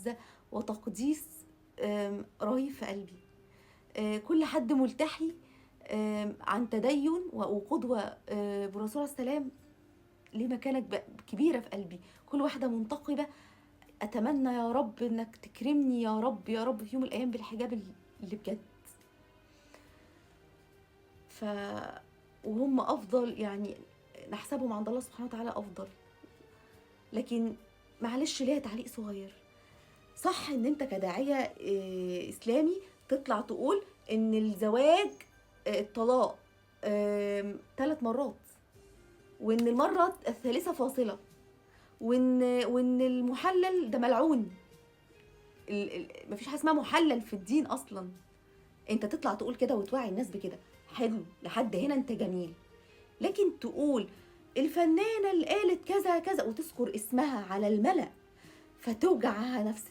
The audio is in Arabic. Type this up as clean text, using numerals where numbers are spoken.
عزة وتقديس رهيب في قلبي. كل حد ملتحي عن تدين وقدوة برسول السلام ليه مكانة كبيرة في قلبي. كل واحدة منتقبة أتمنى يا رب إنك تكرمني يا رب يا رب في يوم الأيام بالحجاب اللي بجد. وهم أفضل، يعني نحسبهم عند الله سبحانه وتعالى أفضل. لكن معلش ليها تعليق صغير. صح إن أنت كداعية إسلامي تطلع تقول إن الزواج الطلاق 3 مرات، وإن المرة الثالثة فاصلة، وإن المحلل ده ملعون. مفيش حاجة اسمها محلل في الدين أصلا. أنت تطلع تقول كده وتوعي الناس بكده، حلو، لحد هنا أنت جميل. لكن تقول الفنانة اللي قالت كذا كذا وتذكر اسمها على الملأ فتوجعها نفسيا